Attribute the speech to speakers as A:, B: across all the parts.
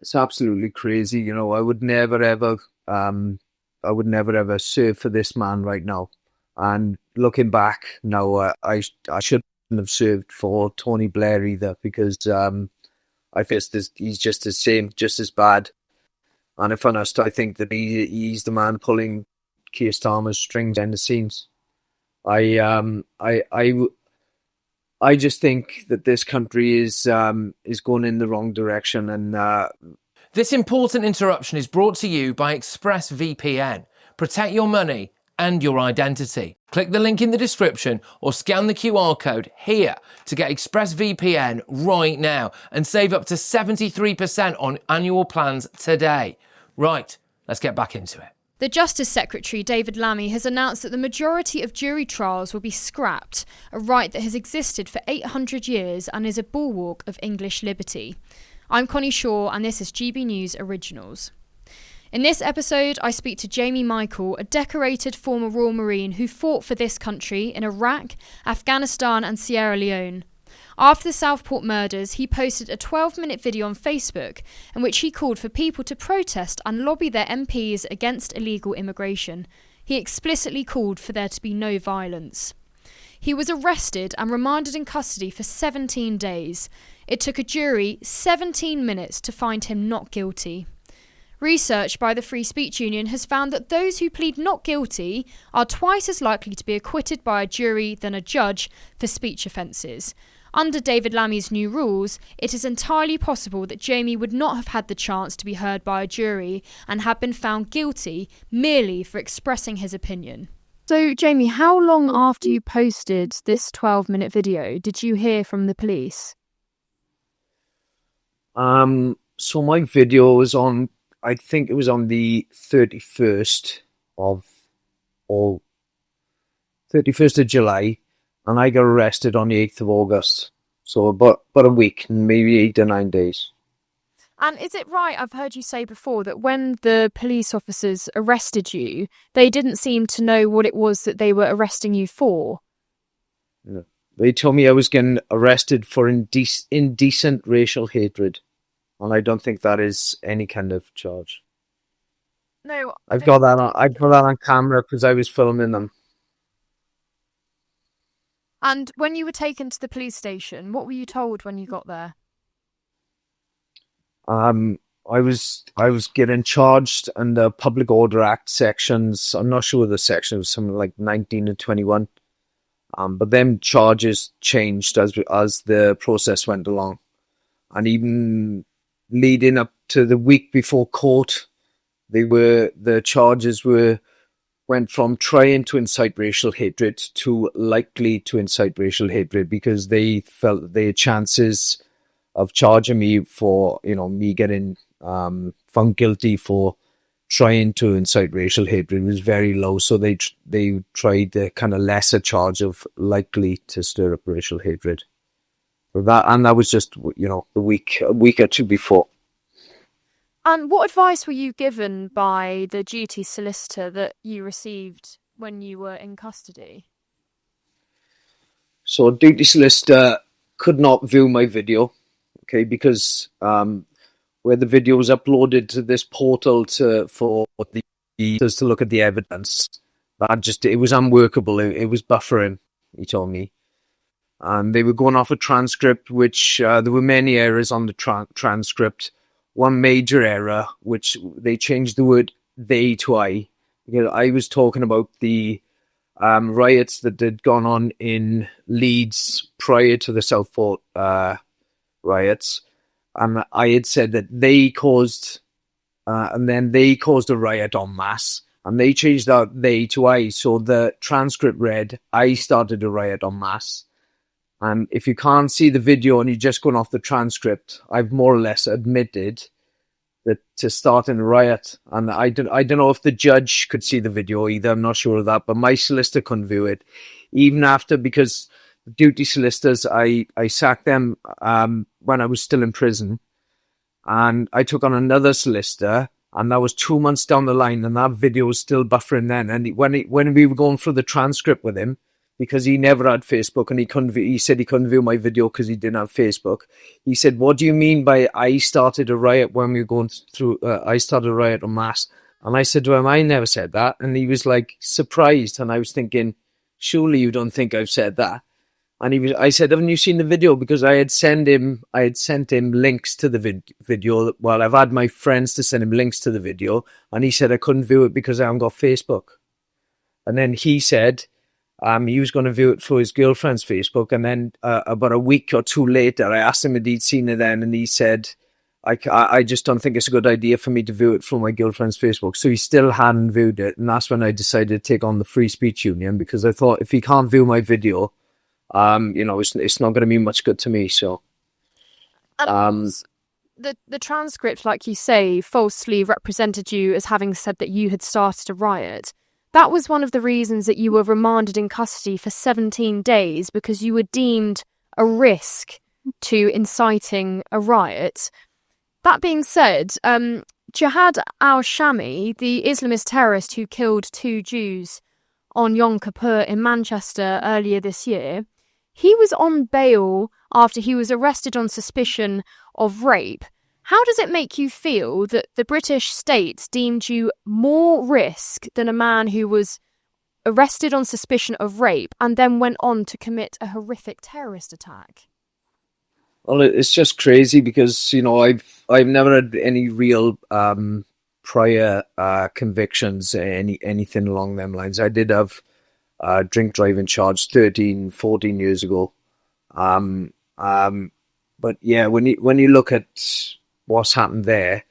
A: It's absolutely crazy. I would never ever, serve for this man right now. And looking back now, I shouldn't have served for Tony Blair either, because I guess he's just the same, just as bad. And if honest, I think that he's the man pulling Keir Starmer's strings behind the scenes. I I just think that this country is going in the wrong direction, and
B: This important interruption is brought to you by ExpressVPN. Protect your money and your identity. Click the link in the description or scan the QR code here to get ExpressVPN right now and save up to 73% on annual plans today. Right, let's get back into it.
C: The Justice Secretary, David Lammy, has announced that the majority of jury trials will be scrapped, a right that has existed for 800 years and is a bulwark of English liberty. I'm Connie Shaw, and this is GB News Originals. In this episode, I speak to Jamie Michael, a decorated former Royal Marine who fought for this country in Iraq, Afghanistan and Sierra Leone. After the Southport murders, he posted a 12-minute video on Facebook in which he called for people to protest and lobby their MPs against illegal immigration. He explicitly called for there to be no violence. He was arrested and remanded in custody for 17 days. It took a jury 17 minutes to find him not guilty. Research by the Free Speech Union has found that those who plead not guilty are twice as likely to be acquitted by a jury than a judge for speech offences. Under David Lammy's new rules, it is entirely possible that Jamie would not have had the chance to be heard by a jury and have been found guilty merely for expressing his opinion.
D: So, Jamie, how long after you posted this 12-minute video did you hear from the police?
A: So my video was on, I think it was on the 31st of July, and I got arrested on the 8th of August. So about a week, maybe 8 or 9 days.
D: And is it right, I've heard you say before, that when the police officers arrested you, they didn't seem to know what it was that they were arresting you for?
A: Yeah. They told me I was getting arrested for indecent racial hatred. And I don't think that is any kind of charge.
D: No,
A: I got that on camera because I was filming them.
D: And when you were taken to the police station, what were you told when you got there?
A: I was getting charged under Public Order Act sections. I'm not sure the section, it was something like 19 and 21. But them charges changed as the process went along, and even leading up to the week before court, the charges went from trying to incite racial hatred to likely to incite racial hatred, because they felt that their chances of charging me for, me getting found guilty for trying to incite racial hatred was very low. So they tried the kind of lesser charge of likely to stir up racial hatred. That was just, a week or two before.
D: And what advice were you given by the duty solicitor that you received when you were in custody?
A: So duty solicitor could not view my video, okay, because where the video was uploaded to this portal for the to look at the evidence, it was unworkable. It was buffering, he told me. And they were going off a transcript, which there were many errors on the transcript. One major error, which they changed the word "they" to "I." I was talking about the riots that had gone on in Leeds prior to the Southport riots, and I had said that they caused, and then they caused a riot en masse, and they changed that "they" to "I." So the transcript read, "I started a riot en masse." And if you can't see the video and you're just going off the transcript, I've more or less admitted that to starting a riot. And I don't know if the judge could see the video either. I'm not sure of that. But my solicitor couldn't view it. Even after, because the duty solicitors, I sacked them when I was still in prison. And I took on another solicitor. And that was 2 months down the line. And that video was still buffering then. And when we were going through the transcript with him, because he never had Facebook, and he said he couldn't view my video because he didn't have Facebook. He said, "What do you mean by I started a riot when we were going through? I started a riot en masse." And I said to him, "I never said that." And he was like surprised, and I was thinking, "Surely you don't think I've said that?" And I said, "Haven't you seen the video?" Because I had sent him links to the video. Well, I've had my friends to send him links to the video, and he said I couldn't view it because I haven't got Facebook. And then he said he was going to view it for his girlfriend's Facebook. And then about a week or two later, I asked him if he'd seen it then, and he said, I just don't think it's a good idea for me to view it from my girlfriend's Facebook. So he still hadn't viewed it. And that's when I decided to take on the Free Speech Union, because I thought if he can't view my video, it's not going to be much good to me. So
D: the transcript, like you say, falsely represented you as having said that you had started a riot. That was one of the reasons that you were remanded in custody for 17 days, because you were deemed a risk to inciting a riot. That being said, Jihad al-Shami, the Islamist terrorist who killed 2 Jews on Yom Kippur in Manchester earlier this year, he was on bail after he was arrested on suspicion of rape. How does it make you feel that the British state deemed you more risk than a man who was arrested on suspicion of rape and then went on to commit a horrific terrorist attack?
A: Well, it's just crazy because, I've never had any real prior convictions, anything along them lines. I did have drink driving charge 13, 14 years ago. But yeah, when you look at what's happened there,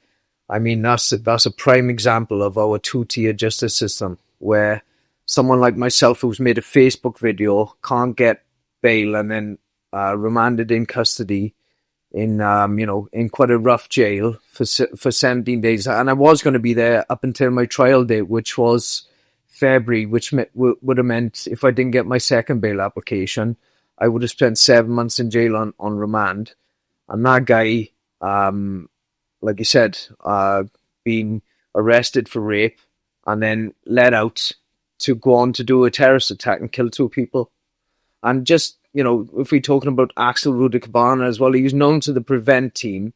A: I mean, that's a prime example of our two-tier justice system, where someone like myself who's made a Facebook video can't get bail and then remanded in custody in quite a rough jail for 17 days. And I was going to be there up until my trial date, which was February, which would have meant if I didn't get my second bail application, I would have spent 7 months in jail on remand. And that guy, like you said, being arrested for rape and then let out to go on to do a terrorist attack and kill 2 people. And just, if we're talking about Axel Rudikabana as well, he was known to the Prevent team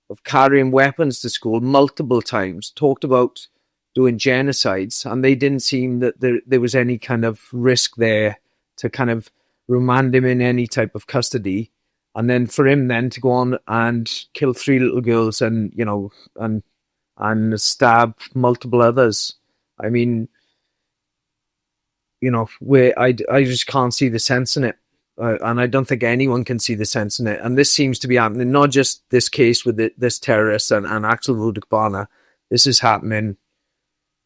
A: of carrying weapons to school multiple times, talked about doing genocides, and they didn't seem that there was any kind of risk there to kind of remand him in any type of custody. And then for him then to go on and kill 3 little girls and stab multiple others. I mean, where I just can't see the sense in it. And I don't think anyone can see the sense in it. And this seems to be happening, not just this case with this terrorist and Axel Rudikabana. This is happening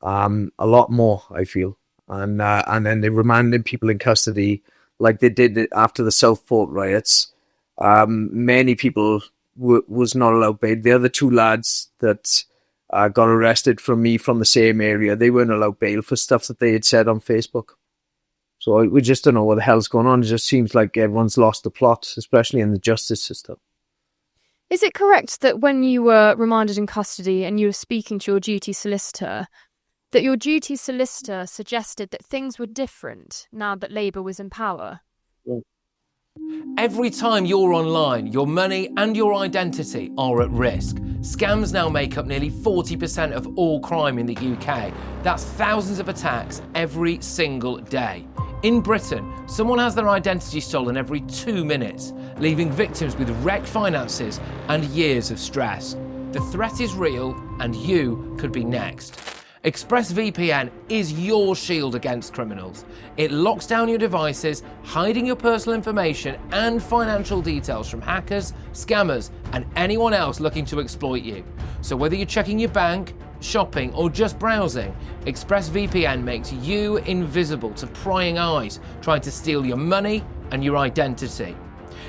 A: a lot more, I feel. And then they're remanding people in custody like they did after the Southport riots. Many people was not allowed bail. The other 2 lads that got arrested from the same area, they weren't allowed bail for stuff that they had said on Facebook. So we just don't know what the hell's going on. It just seems like everyone's lost the plot, especially in the justice system.
D: Is it correct that when you were remanded in custody and you were speaking to your duty solicitor, that your duty solicitor suggested that things were different now that Labour was in power?
A: Yeah.
B: Every time you're online, your money and your identity are at risk. Scams now make up nearly 40% of all crime in the UK. That's thousands of attacks every single day. In Britain, someone has their identity stolen every 2 minutes, leaving victims with wrecked finances and years of stress. The threat is real, and you could be next. ExpressVPN is your shield against criminals. It locks down your devices, hiding your personal information and financial details from hackers, scammers, and anyone else looking to exploit you. So whether you're checking your bank, shopping, or just browsing, ExpressVPN makes you invisible to prying eyes trying to steal your money and your identity.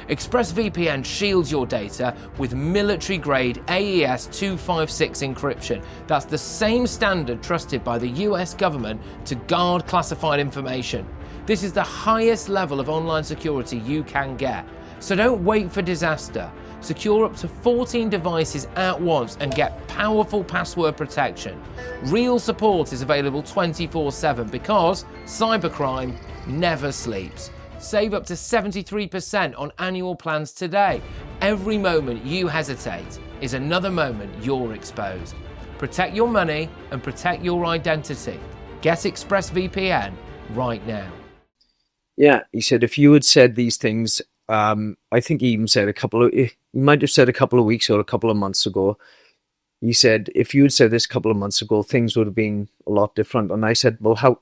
B: ExpressVPN shields your data with military-grade AES 256 encryption. That's the same standard trusted by the US government to guard classified information. This is the highest level of online security you can get. So don't wait for disaster. Secure up to 14 devices at once and get powerful password protection. Real support is available 24/7 because cybercrime never sleeps. Save up to 73% on annual plans today. Every moment you hesitate is another moment you're exposed. Protect your money and protect your identity. Get ExpressVPN right now.
A: Yeah, he said if you had said these things, I think he even said he might have said a couple of weeks or a couple of months ago. He said, if you had said this a couple of months ago, things would have been a lot different. And I said, well, how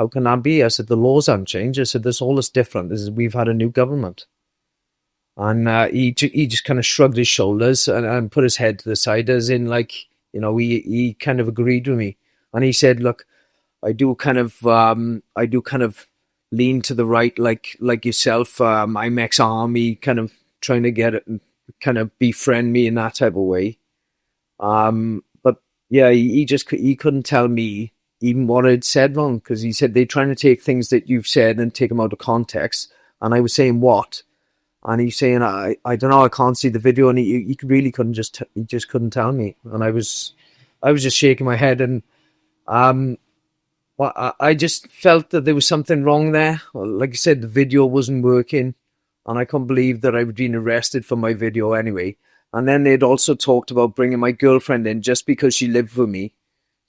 A: can that be? I said, the laws haven't changed. I said, this all is different. We've had a new government. And he just kind of shrugged his shoulders and put his head to the side, as in, like, you know, he kind of agreed with me. And he said, look, I do kind of lean to the right, like yourself. I'm ex-army, kind of trying to get it and kind of befriend me in that type of way. But yeah, he couldn't tell me even what I'd said wrong, because he said they're trying to take things that you've said and take them out of context. And I was saying what? And he's saying, I don't know, I can't see the video. And he really couldn't he just couldn't tell me. And I was just shaking my head. And well, I just felt that there was something wrong there. Like I said, the video wasn't working. And I couldn't believe that I'd been arrested for my video anyway. And then they'd also talked about bringing my girlfriend in just because she lived with me.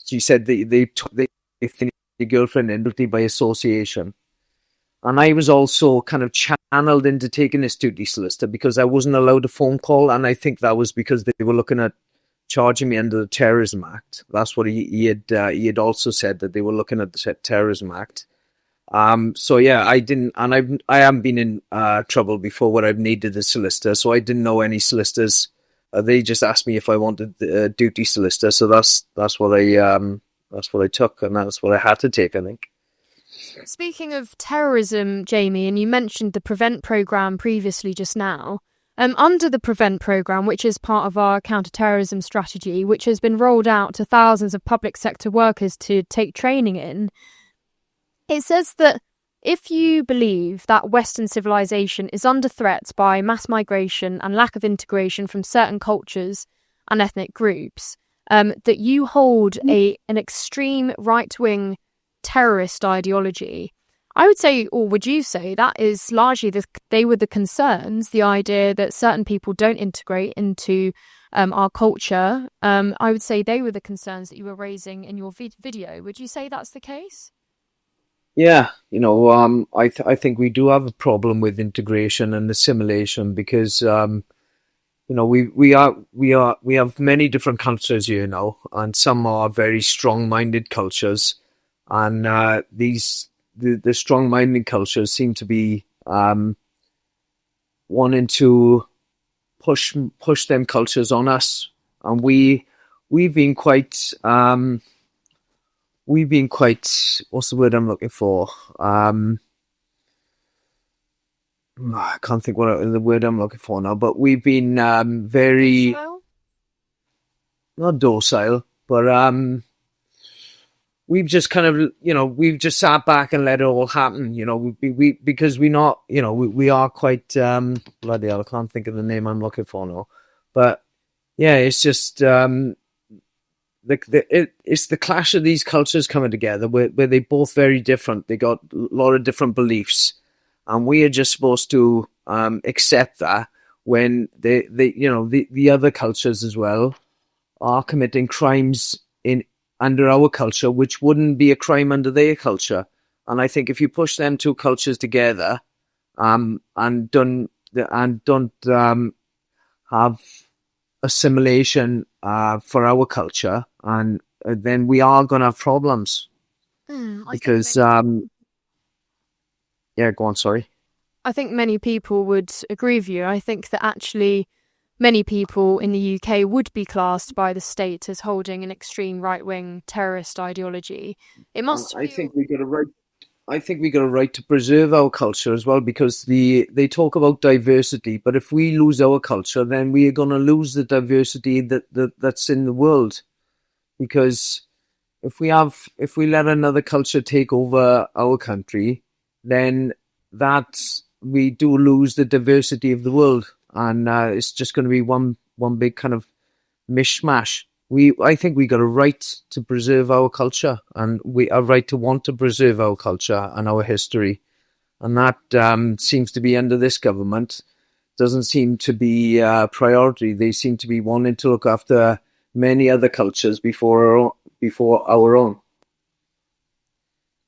A: She said they think the girlfriend in guilty by association. And I was also kind of channeled into taking this duty solicitor because I wasn't allowed a phone call. And I think that was because they were looking at charging me under the Terrorism Act. That's what he had also said, that they were looking at the Terrorism Act. So yeah, I didn't, and I haven't been in trouble before where I've needed a solicitor, so I didn't know any solicitors. They just asked me if I wanted a duty solicitor, so that's what I took, and that's what I had to take, I think.
D: Speaking of terrorism, Jamie, and you mentioned the PREVENT programme previously just now. Under the PREVENT programme, which is part of our counter-terrorism strategy, which has been rolled out to thousands of public sector workers to take training in, it says that if you believe that Western civilization is under threat by mass migration and lack of integration from certain cultures and ethnic groups, that you hold an extreme right-wing terrorist ideology. I would say, or would you say, that is largely they were the concerns, the idea that certain people don't integrate into our culture. I would say they were the concerns that you were raising in your video. Would you say that's the case?
A: Yeah, you know, I think we do have a problem with integration and assimilation because, you know, we have many different cultures here now, and some are very strong-minded cultures, and the strong-minded cultures seem to be wanting to push them cultures on us, and we've been quite what's the word I'm looking for? I can't think what the word I'm looking for now, but we've been very not docile, but we've just kind of, you know, we've just sat back and let it all happen, you know, because we're not, you know, we are quite bloody hell, I can't think of the name I'm looking for now, but yeah, it's just it's the clash of these cultures coming together where they're both very different. They got a lot of different beliefs, and we are just supposed to accept that when they you know, the other cultures as well are committing crimes under our culture, which wouldn't be a crime under their culture. And I think if you push them two cultures together, and don't have assimilation for our culture, and then we are going to have problems. Because yeah, go on, sorry.
D: I think many people would agree with you. I think that actually many people in the UK would be classed by the state as holding an extreme right-wing terrorist ideology. It must.
A: I think we got a right. I think we got a right to preserve our culture as well, because they talk about diversity, but if we lose our culture, then we are going to lose the diversity that's in the world. Because if we let another culture take over our country, then we do lose the diversity of the world, and it's just going to be one big kind of mishmash. I think we got a right to preserve our culture, and a right to want to preserve our culture and our history. and that seems to be under this government. Doesn't seem to be a priority. They seem to be wanting to look after many other cultures before our own.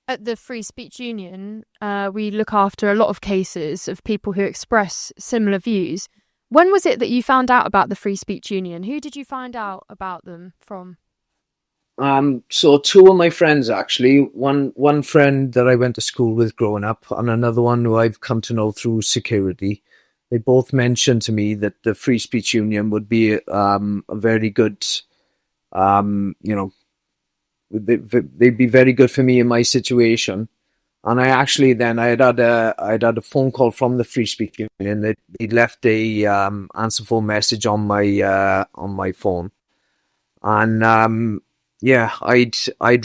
D: At the Free Speech Union, we look after a lot of cases of people who express similar views. When was it that you found out about the Free Speech Union? Who did you find out about them from?
A: So two of my friends, actually. One friend that I went to school with growing up, and another one who I've come to know through security. They both mentioned to me that the Free Speech Union would be a very good, they'd be very good for me in my situation. And I actually then I'd had a phone call from the Free Speech Union. They'd left a answer phone message on my phone, and I'd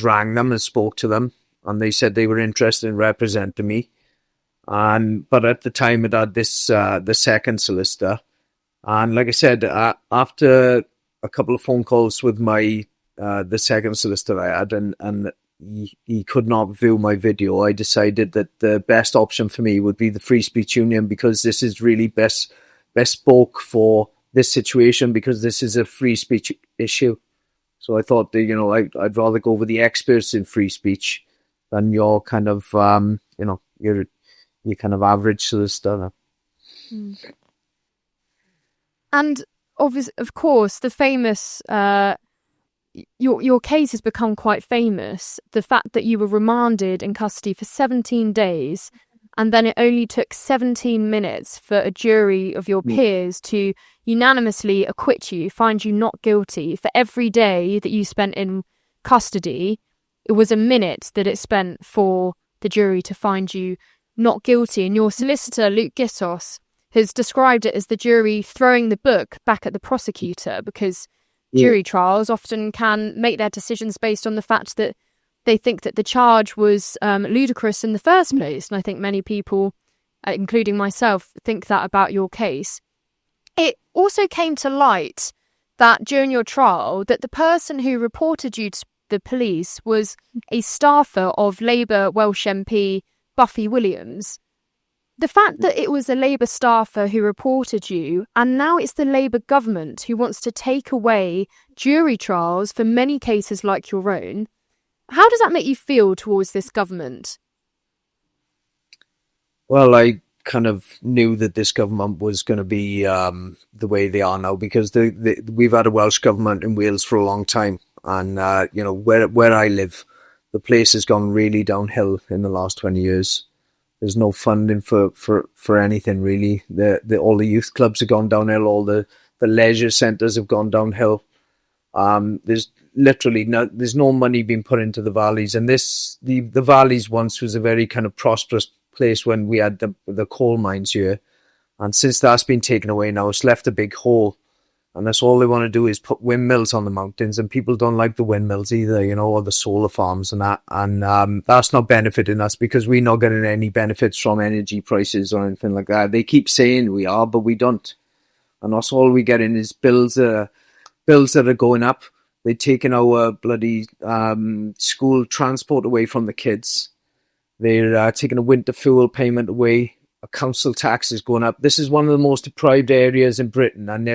A: rang them and spoke to them, and they said they were interested in representing me. But at the time it had this the second solicitor, and like I said, after a couple of phone calls with my the second solicitor I had, and he could not view my video, I decided that the best option for me would be the Free Speech Union, because this is really best spoke for this situation, because this is a free speech issue. So I thought that, I'd rather go with the experts in free speech than your kind of your kind of average solicitor.
D: And of course, the famous your case has become quite famous. The fact that you were remanded in custody for 17 days, and then it only took 17 minutes for a jury of your peers to unanimously acquit you, find you not guilty. For every day that you spent in custody, it was a minute that it spent for the jury to find you not guilty. And your solicitor, Luke Gissos, has described it as the jury throwing the book back at the prosecutor, because jury trials often can make their decisions based on the fact that they think that the charge was ludicrous in the first place. And I think many people, including myself, think that about your case. It also came to light that during your trial, that the person who reported you to the police was a staffer of Labour Welsh MP Buffy Williams. The fact that it was a Labour staffer who reported you, and now it's the Labour government who wants to take away jury trials for many cases like your own, how does that make you feel towards this government?
A: Well, I kind of knew that this government was going to be the way they are now, because we've had a Welsh government in Wales for a long time, and where I live, the place has gone really downhill in the last 20 years. There's no funding for anything really. All the youth clubs have gone downhill. All the leisure centres have gone downhill. There's literally there's no money being put into the valleys. And the valleys once was a very kind of prosperous place when we had the coal mines here. And since that's been taken away now, it's left a big hole. And that's all they want to do is put windmills on the mountains, and people don't like the windmills either, or the solar farms and that. And that's not benefiting us, because we're not getting any benefits from energy prices or anything like that. They keep saying we are, but we don't. And that's all we're getting is bills that are going up. They're taking our bloody school transport away from the kids. They're taking a winter fuel payment away. A council tax is going up. This is one of the most deprived areas in Britain, and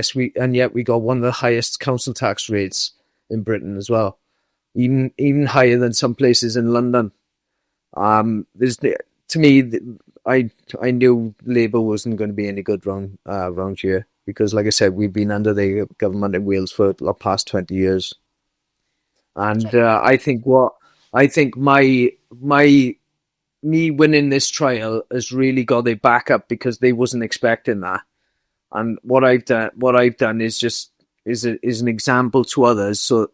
A: yet we got one of the highest council tax rates in Britain as well, even higher than some places in London. To me, I knew Labour wasn't going to be any good round here, because, like I said, we've been under the government in Wales for the past 20 years, and I think me winning this trial has really got their back up, because they wasn't expecting that. And what I've done is just is an example to others. So,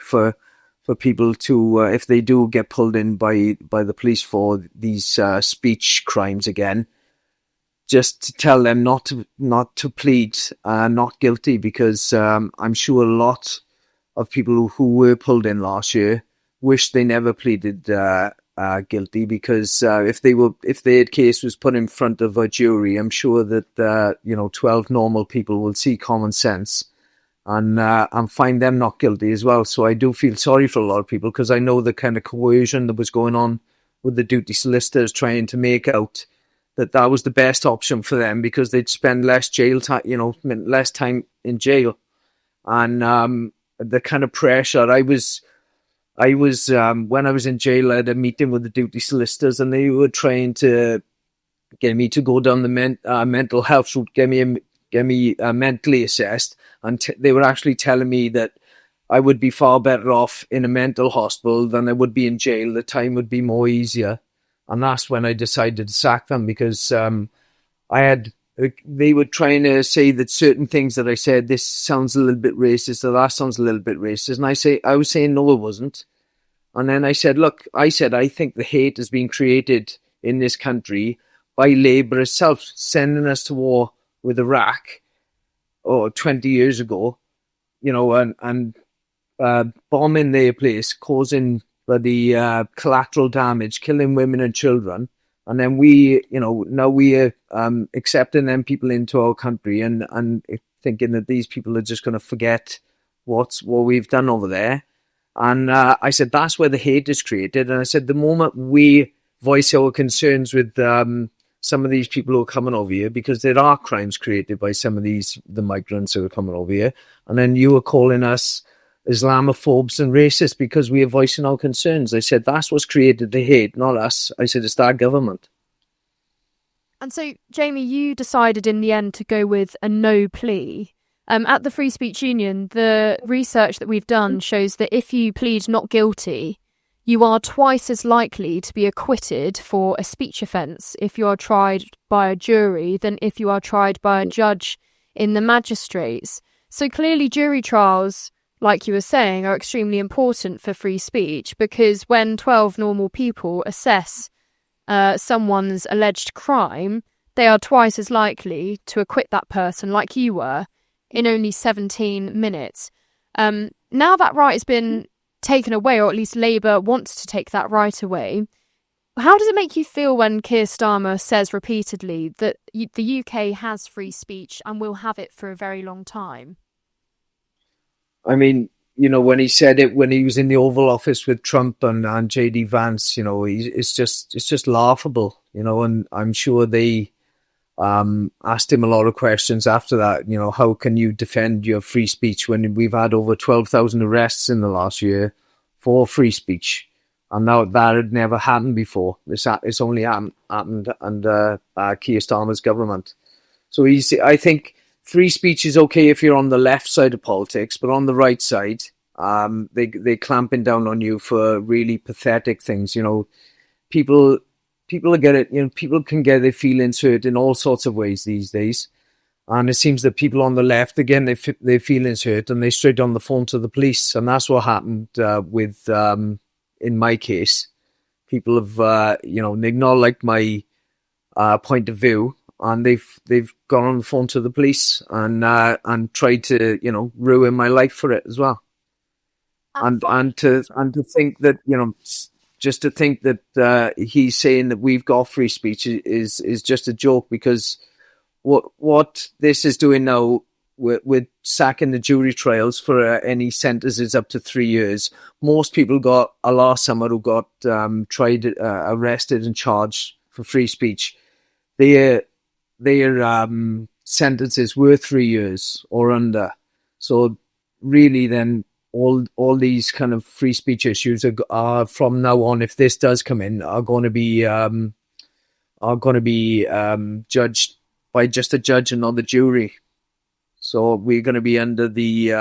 A: for people to, if they do get pulled in by the police for these speech crimes again, just to tell them not to plead not guilty, because I'm sure a lot of people who were pulled in last year wish they never pleaded guilty, because if their case was put in front of a jury, I'm sure that 12 normal people will see common sense and find them not guilty as well. So I do feel sorry for a lot of people, because I know the kind of coercion that was going on with the duty solicitors trying to make out that was the best option for them because they'd spend less jail time, less time in jail. And the kind of pressure I was when I was in jail, I had a meeting with the duty solicitors, and they were trying to get me to go down the mental health route, get me mentally assessed, and they were actually telling me that I would be far better off in a mental hospital than I would be in jail. The time would be more easier, and that's when I decided to sack them because they were trying to say that certain things that I said, this sounds a little bit racist, or that sounds a little bit racist, and I was saying no, it wasn't. And then I said, look, I think the hate has been created in this country by Labour itself, sending us to war with Iraq 20 years ago, and bombing their place, causing bloody collateral damage, killing women and children. And then now we're accepting them people into our country and thinking that these people are just going to forget what we've done over there. And I said, that's where the hate is created. And I said, the moment we voice our concerns with some of these people who are coming over here, because there are crimes created by some of the migrants who are coming over here, and then you are calling us Islamophobes and racists because we are voicing our concerns. I said, that's what's created the hate, not us. I said, it's that government.
D: And so, Jamie, you decided in the end to go with a no plea. At the Free Speech Union, the research that we've done shows that if you plead not guilty, you are twice as likely to be acquitted for a speech offence if you are tried by a jury than if you are tried by a judge in the magistrates. So clearly jury trials, like you were saying, are extremely important for free speech, because when 12 normal people assess someone's alleged crime, they are twice as likely to acquit that person, like you were, in only 17 minutes. Now that right has been taken away, or at least Labour wants to take that right away, how does it make you feel when Keir Starmer says repeatedly that the UK has free speech and will have it for a very long time?
A: I mean, when he said it, when he was in the Oval Office with Trump and JD Vance, it's just laughable, and I'm sure they asked him a lot of questions after that. How can you defend your free speech when we've had over 12,000 arrests in the last year for free speech? And now that had never happened before. It's only happened under Keir Starmer's government. So I think free speech is okay if you're on the left side of politics, but on the right side, they're clamping down on you for really pathetic things. People get it. People can get their feelings hurt in all sorts of ways these days, and it seems that people on the left, again, their feelings hurt and they straight on the phone to the police, and that's what happened with in my case. People have they not like my point of view, and they've gone on the phone to the police and tried to ruin my life for it as well, and to think that just to think that he's saying that we've got free speech is just a joke, because what this is doing now with sacking the jury trials for any sentences up to 3 years. Most people got last summer who got arrested and charged for free speech. Their sentences were 3 years or under. So really, then all these kind of free speech issues are from now on, if this does come in, are going to be judged by just a judge and not the jury. So we're going to be under the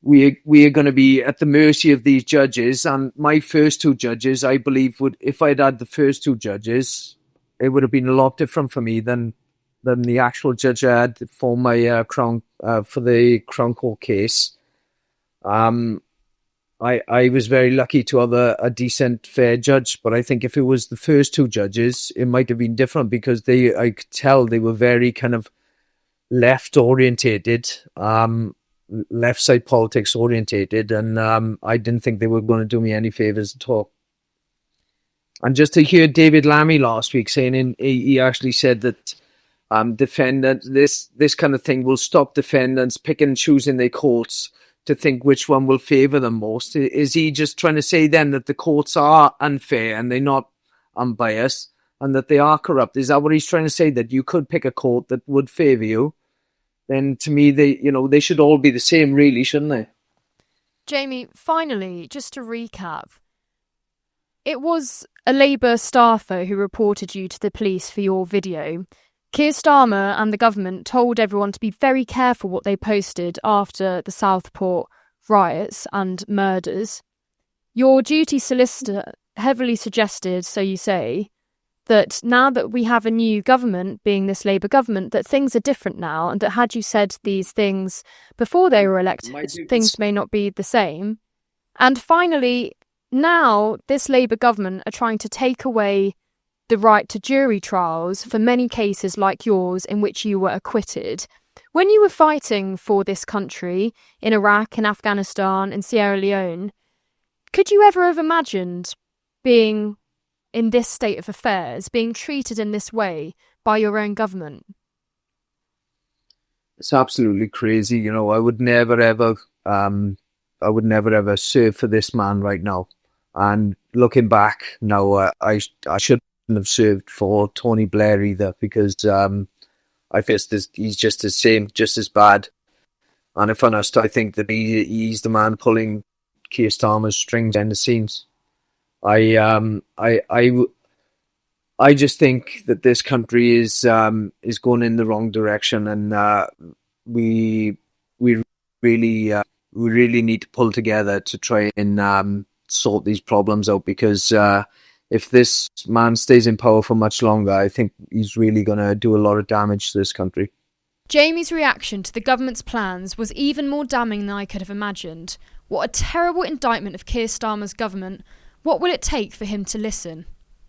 A: we are going to be at the mercy of these judges. And my first two judges, I believe, if I'd had the first two judges, it would have been a lot different for me than the actual judge I had for my for the Crown Court case. I was very lucky to have a decent, fair judge, but I think if it was the first two judges, it might have been different, because I could tell they were very kind of left orientated, left side politics orientated, and I didn't think they were going to do me any favors at all. And just to hear David Lammy last week saying he actually said that defendants, this kind of thing will stop defendants picking and choosing their courts to think which one will favour them most? Is he just trying to say then that the courts are unfair and they're not unbiased and that they are corrupt? Is that what he's trying to say, that you could pick a court that would favour you? Then to me, they should all be the same, really, shouldn't they?
D: Jamie, finally, just to recap, it was a Labour staffer who reported you to the police for your video. Keir Starmer and the government told everyone to be very careful what they posted after the Southport riots and murders. Your duty solicitor heavily suggested, so you say, that now that we have a new government, being this Labour government, that things are different now, and that had you said these things before they were elected, things may not be the same. And finally, now this Labour government are trying to take away the right to jury trials for many cases like yours in which you were acquitted. When you were fighting for this country in Iraq, in Afghanistan, in Sierra Leone, could you ever have imagined being in this state of affairs, being treated in this way by your own government?
A: It's absolutely crazy. I would never ever serve for this man right now. And looking back now, I shouldn't have served for Tony Blair either, because I guess he's just the same, just as bad. And if honest, I think that he's the man pulling Keir Starmer's strings behind the scenes. I just think that this country is going in the wrong direction, and we really need to pull together to try and sort these problems out, because if this man stays in power for much longer, I think he's really going to do a lot of damage to this country.
C: Jamie's reaction to the government's plans was even more damning than I could have imagined. What a terrible indictment of Keir Starmer's government. What will it take for him to listen?